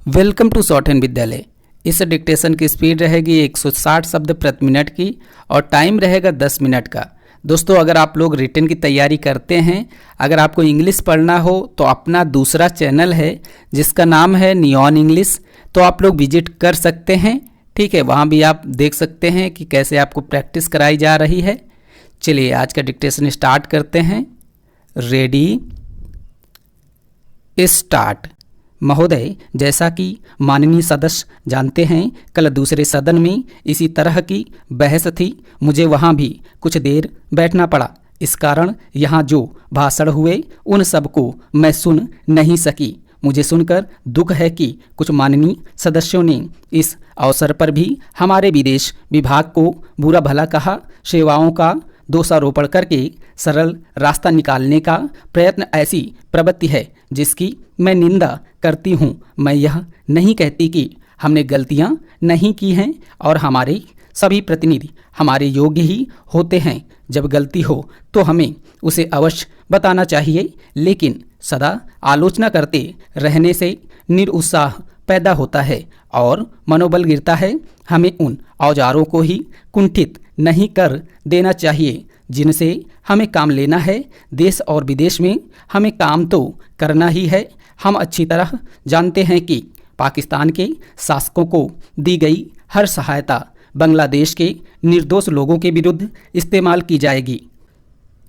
Welcome to short hand विद्यालय। इस dictation की स्पीड रहेगी 160 शब्द प्रति मिनट की और टाइम रहेगा 10 मिनट का। दोस्तों, अगर आप लोग रिटन की तैयारी करते हैं, अगर आपको इंग्लिश पढ़ना हो तो अपना दूसरा चैनल है जिसका नाम है नियॉन इंग्लिश, तो आप लोग विजिट कर सकते हैं। ठीक है, वहाँ भी आप देख सकते हैं कि कैसे आपको प्रैक्टिस कराई जा रही है। चलिए आज का डिक्टेशन स्टार्ट करते हैं। Ready start. महोदय, जैसा कि माननीय सदस्य जानते हैं, कल दूसरे सदन में इसी तरह की बहस थी। मुझे वहां भी कुछ देर बैठना पड़ा। इस कारण यहाँ जो भाषण हुए उन सबको मैं सुन नहीं सकी। मुझे सुनकर दुख है कि कुछ माननीय सदस्यों ने इस अवसर पर भी हमारे विदेश विभाग को बुरा भला कहा, सेवाओं का दोषारोपण करके सरल रास्ता निकालने का प्रयत्न ऐसी प्रवृत्ति है जिसकी मैं निंदा करती हूँ। मैं यह नहीं कहती कि हमने गलतियाँ नहीं की हैं और हमारे सभी प्रतिनिधि हमारे योग्य ही होते हैं। जब गलती हो तो हमें उसे अवश्य बताना चाहिए, लेकिन सदा आलोचना करते रहने से निरुत्साह पैदा होता है और मनोबल गिरता है। हमें उन औजारों को ही कुंठित नहीं कर देना चाहिए जिनसे हमें काम लेना है। देश और विदेश में हमें काम तो करना ही है। हम अच्छी तरह जानते हैं कि पाकिस्तान के शासकों को दी गई हर सहायता बांग्लादेश के निर्दोष लोगों के विरुद्ध इस्तेमाल की जाएगी।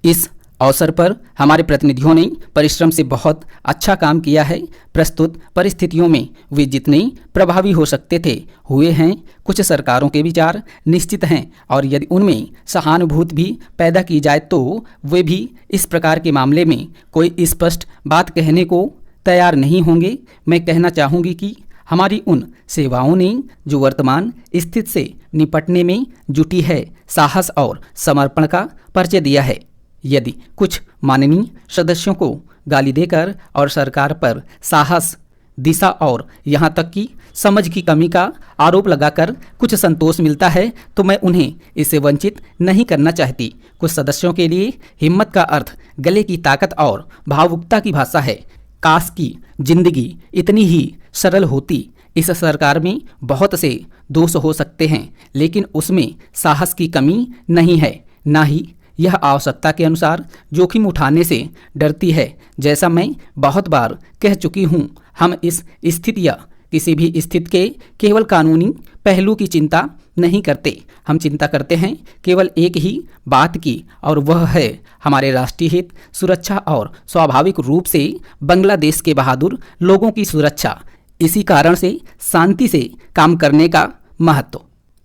इस अवसर पर हमारे प्रतिनिधियों ने परिश्रम से बहुत अच्छा काम किया है। प्रस्तुत परिस्थितियों में वे जितने प्रभावी हो सकते थे हुए हैं। कुछ सरकारों के विचार निश्चित हैं और यदि उनमें सहानुभूति भी पैदा की जाए तो वे भी इस प्रकार के मामले में कोई स्पष्ट बात कहने को तैयार नहीं होंगे। मैं कहना चाहूँगी कि हमारी उन सेवाओं ने जो वर्तमान स्थिति से निपटने में जुटी है, साहस और समर्पण का परिचय दिया है। यदि कुछ माननीय सदस्यों को गाली देकर और सरकार पर साहस, दिशा और यहाँ तक कि समझ की कमी का आरोप लगाकर कुछ संतोष मिलता है तो मैं उन्हें इससे वंचित नहीं करना चाहती। कुछ सदस्यों के लिए हिम्मत का अर्थ गले की ताकत और भावुकता की भाषा है। काश की जिंदगी इतनी ही सरल होती। इस सरकार में बहुत से दोष हो सकते हैं, लेकिन उसमें साहस की कमी नहीं है, ना ही यह आवश्यकता के अनुसार जोखिम उठाने से डरती है। जैसा मैं बहुत बार कह चुकी हूँ, हम इस स्थिति या किसी भी स्थिति के केवल कानूनी पहलू की चिंता नहीं करते। हम चिंता करते हैं केवल एक ही बात की, और वह है हमारे राष्ट्रीय हित, सुरक्षा और स्वाभाविक रूप से बांग्लादेश के बहादुर लोगों की सुरक्षा। इसी कारण से शांति से काम करने का महत्व।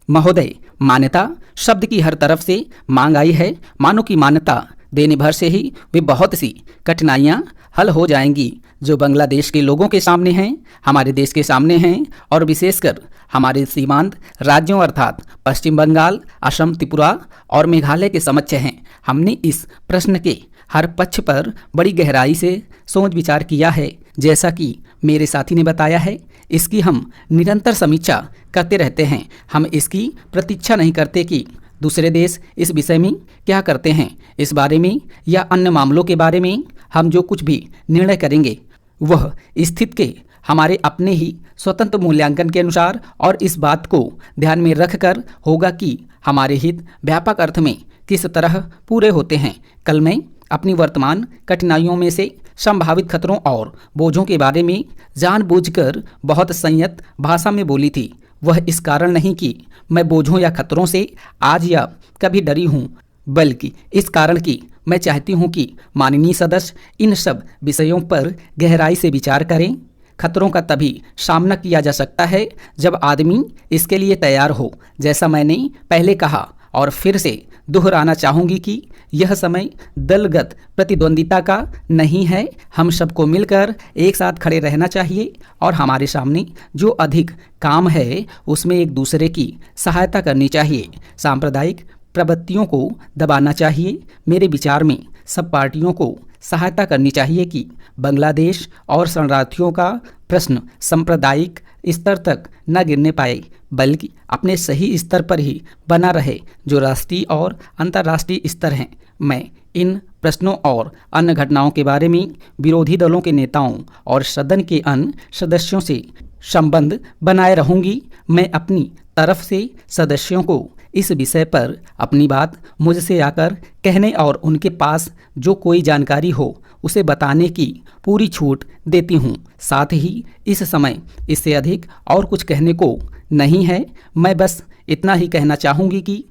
महोदय, मान्यता शब्द की हर तरफ से मांग आई है। मानो की मान्यता देने भर से ही वे बहुत सी कठिनाइयाँ हल हो जाएंगी जो बांग्लादेश के लोगों के सामने हैं, हमारे देश के सामने हैं और विशेषकर हमारे सीमांत राज्यों अर्थात पश्चिम बंगाल, असम, त्रिपुरा और मेघालय के समक्ष हैं। हमने इस प्रश्न के हर पक्ष पर बड़ी गहराई से सोच विचार किया है। जैसा कि मेरे साथी ने बताया है, इसकी हम निरंतर समीक्षा करते रहते हैं। हम इसकी प्रतीक्षा नहीं करते कि दूसरे देश इस विषय में क्या करते हैं। इस बारे में या अन्य मामलों के बारे में हम जो कुछ भी निर्णय करेंगे वह स्थिति के हमारे अपने ही स्वतंत्र मूल्यांकन के अनुसार और इस बात को ध्यान में रखकर होगा कि हमारे हित व्यापक अर्थ में किस तरह पूरे होते हैं। कल मैं अपनी वर्तमान कठिनाइयों में से संभावित खतरों और बोझों के बारे में जानबूझकर बहुत संयत भाषा में बोली थी। वह इस कारण नहीं कि मैं बोझों या खतरों से आज या कभी डरी हूँ, बल्कि इस कारण कि मैं चाहती हूँ कि माननीय सदस्य इन सब विषयों पर गहराई से विचार करें। खतरों का तभी सामना किया जा सकता है जब आदमी इसके लिए तैयार हो। जैसा मैंने पहले कहा और फिर से दोहराना चाहूँगी कि यह समय दलगत प्रतिद्वंदिता का नहीं है। हम सबको मिलकर एक साथ खड़े रहना चाहिए और हमारे सामने जो अधिक काम है उसमें एक दूसरे की सहायता करनी चाहिए। सांप्रदायिक प्रवृत्तियों को दबाना चाहिए। मेरे विचार में सब पार्टियों को सहायता करनी चाहिए कि बांग्लादेश और शरणार्थियों का प्रश्न सांप्रदायिक स्तर तक न गिरने पाए, बल्कि अपने सही स्तर पर ही बना रहे जो राष्ट्रीय और अंतर्राष्ट्रीय स्तर हैं। मैं इन प्रश्नों और अन्य घटनाओं के बारे में विरोधी दलों के नेताओं और सदन के अन्य सदस्यों से संबंध बनाए रहूंगी। मैं अपनी तरफ से सदस्यों को इस विषय पर अपनी बात मुझसे आकर कहने और उनके पास जो कोई जानकारी हो उसे बताने की पूरी छूट देती हूँ। साथ ही इस समय इससे अधिक और कुछ कहने को नहीं है। मैं बस इतना ही कहना चाहूँगी कि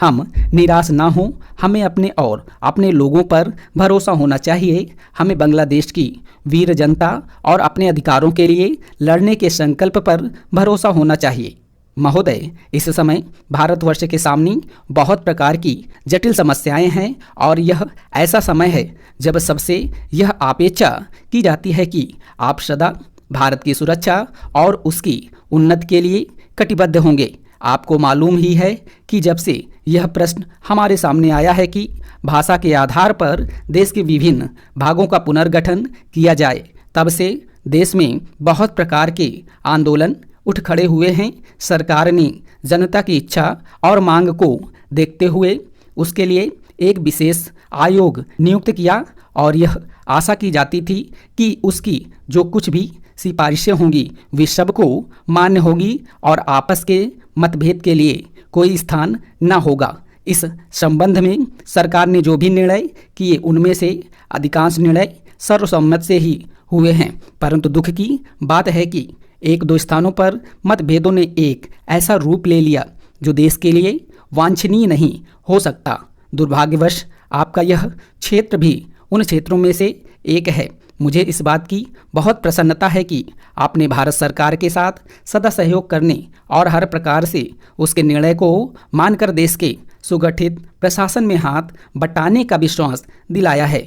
हम निराश ना हों। हमें अपने और अपने लोगों पर भरोसा होना चाहिए। हमें बांग्लादेश की वीर जनता और अपने अधिकारों के लिए लड़ने के संकल्प पर भरोसा होना चाहिए। महोदय, इस समय भारतवर्ष के सामने बहुत प्रकार की जटिल समस्याएं हैं और यह ऐसा समय है जब सबसे यह अपेक्षा की जाती है कि आप सदा भारत की सुरक्षा और उसकी उन्नति के लिए कटिबद्ध होंगे। आपको मालूम ही है कि जब से यह प्रश्न हमारे सामने आया है कि भाषा के आधार पर देश के विभिन्न भागों का पुनर्गठन किया जाए, तब से देश में बहुत प्रकार के आंदोलन उठ खड़े हुए हैं। सरकार ने जनता की इच्छा और मांग को देखते हुए उसके लिए एक विशेष आयोग नियुक्त किया और यह आशा की जाती थी कि उसकी जो कुछ भी सिफारिशें होंगी वे सबको मान्य होगी और आपस के मतभेद के लिए कोई स्थान न होगा। इस संबंध में सरकार ने जो भी निर्णय किए उनमें से अधिकांश निर्णय सर्वसम्मत से ही हुए हैं, परंतु दुख की बात है कि एक दो स्थानों पर मतभेदों ने एक ऐसा रूप ले लिया जो देश के लिए वांछनीय नहीं हो सकता। दुर्भाग्यवश आपका यह क्षेत्र भी उन क्षेत्रों में से एक है। मुझे इस बात की बहुत प्रसन्नता है कि आपने भारत सरकार के साथ सदा सहयोग करने और हर प्रकार से उसके निर्णय को मानकर देश के सुगठित प्रशासन में हाथ बटाने का विश्वास दिलाया है।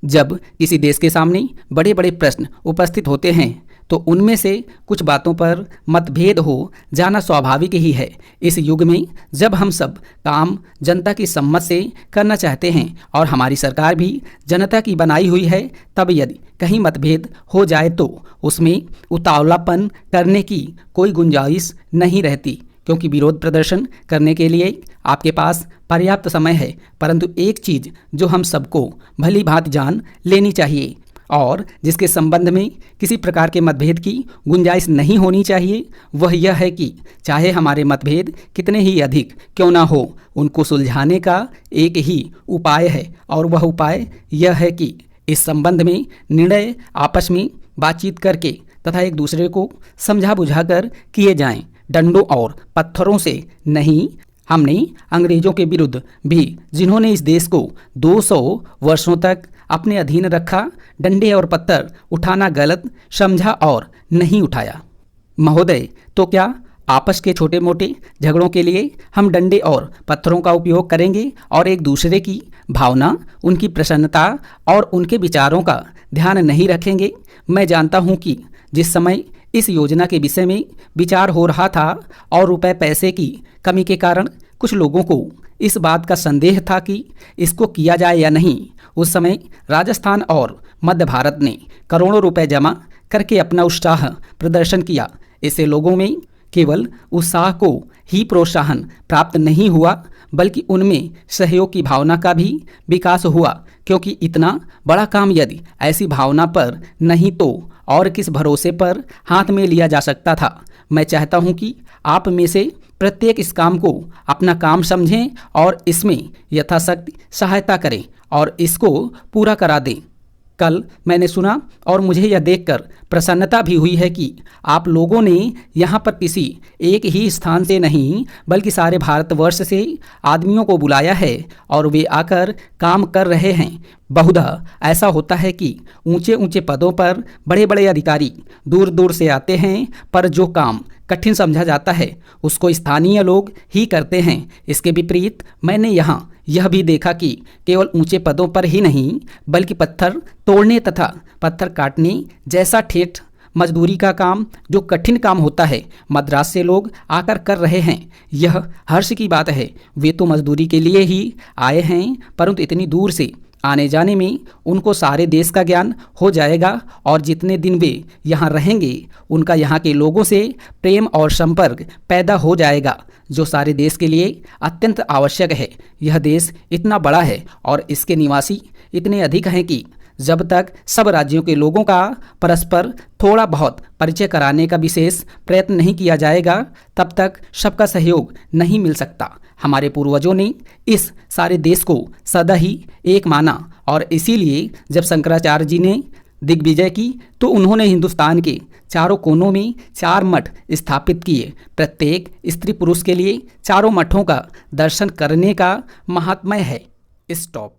जब किसी देश के सामने बड़े बड़े प्रश्न उपस्थित होते हैं तो उनमें से कुछ बातों पर मतभेद हो जाना स्वाभाविक ही है। इस युग में जब हम सब काम जनता की सम्मत से करना चाहते हैं और हमारी सरकार भी जनता की बनाई हुई है, तब यदि कहीं मतभेद हो जाए तो उसमें उतावलापन करने की कोई गुंजाइश नहीं रहती, क्योंकि विरोध प्रदर्शन करने के लिए आपके पास पर्याप्त समय है। परंतु एक चीज़ जो हम सबको भली भांति जान लेनी चाहिए और जिसके संबंध में किसी प्रकार के मतभेद की गुंजाइश नहीं होनी चाहिए, वह यह है कि चाहे हमारे मतभेद कितने ही अधिक क्यों ना हो, उनको सुलझाने का एक ही उपाय है और वह उपाय यह है कि इस संबंध में निर्णय आपस में बातचीत करके तथा एक दूसरे को समझा बुझाकर किए जाएं, डंडों और पत्थरों से नहीं। हमने अंग्रेजों के विरुद्ध भी, जिन्होंने इस देश को 200 वर्षों तक अपने अधीन रखा, डंडे और पत्थर उठाना गलत समझा और नहीं उठाया। महोदय, तो क्या आपस के छोटे मोटे झगड़ों के लिए हम डंडे और पत्थरों का उपयोग करेंगे और एक दूसरे की भावना, उनकी प्रसन्नता और उनके विचारों का ध्यान नहीं रखेंगे? मैं जानता हूं कि जिस समय इस योजना के विषय में विचार हो रहा था और रुपए पैसे की कमी के कारण कुछ लोगों को इस बात का संदेह था कि इसको किया जाए या नहीं, उस समय राजस्थान और मध्य भारत ने करोड़ों रुपए जमा करके अपना उत्साह प्रदर्शन किया। इससे लोगों में केवल उत्साह को ही प्रोत्साहन प्राप्त नहीं हुआ, बल्कि उनमें सहयोग की भावना का भी विकास हुआ, क्योंकि इतना बड़ा काम यदि ऐसी भावना पर नहीं तो और किस भरोसे पर हाथ में लिया जा सकता था। मैं चाहता हूं कि आप में से प्रत्येक इस काम को अपना काम समझें और इसमें यथाशक्ति सहायता करें और इसको पूरा करा दें। कल मैंने सुना और मुझे यह देखकर प्रसन्नता भी हुई है कि आप लोगों ने यहाँ पर किसी एक ही स्थान से नहीं बल्कि सारे भारतवर्ष से आदमियों को बुलाया है और वे आकर काम कर रहे हैं। बहुधा ऐसा होता है कि ऊंचे ऊंचे पदों पर बड़े बड़े अधिकारी दूर दूर से आते हैं, पर जो काम कठिन समझा जाता है उसको स्थानीय लोग ही करते हैं। इसके विपरीत मैंने यहाँ यह भी देखा कि केवल ऊंचे पदों पर ही नहीं बल्कि पत्थर तोड़ने तथा पत्थर काटने जैसा ठेठ मजदूरी का काम, जो कठिन काम होता है, मद्रास से लोग आकर कर रहे हैं। यह हर्ष की बात है। वे तो मजदूरी के लिए ही आए हैं, परंतु इतनी दूर से आने जाने में उनको सारे देश का ज्ञान हो जाएगा और जितने दिन वे यहाँ रहेंगे उनका यहाँ के लोगों से प्रेम और संपर्क पैदा हो जाएगा, जो सारे देश के लिए अत्यंत आवश्यक है। यह देश इतना बड़ा है और इसके निवासी इतने अधिक हैं कि जब तक सब राज्यों के लोगों का परस्पर थोड़ा बहुत परिचय कराने का विशेष प्रयत्न नहीं किया जाएगा, तब तक सबका सहयोग नहीं मिल सकता। हमारे पूर्वजों ने इस सारे देश को सदा ही एक माना और इसीलिए जब शंकराचार्य जी ने दिग्विजय की तो उन्होंने हिंदुस्तान के चारों कोनों में 4 मठ स्थापित किए। प्रत्येक स्त्री पुरुष के लिए चारों मठों का दर्शन करने का महात्म्य है। स्टॉप।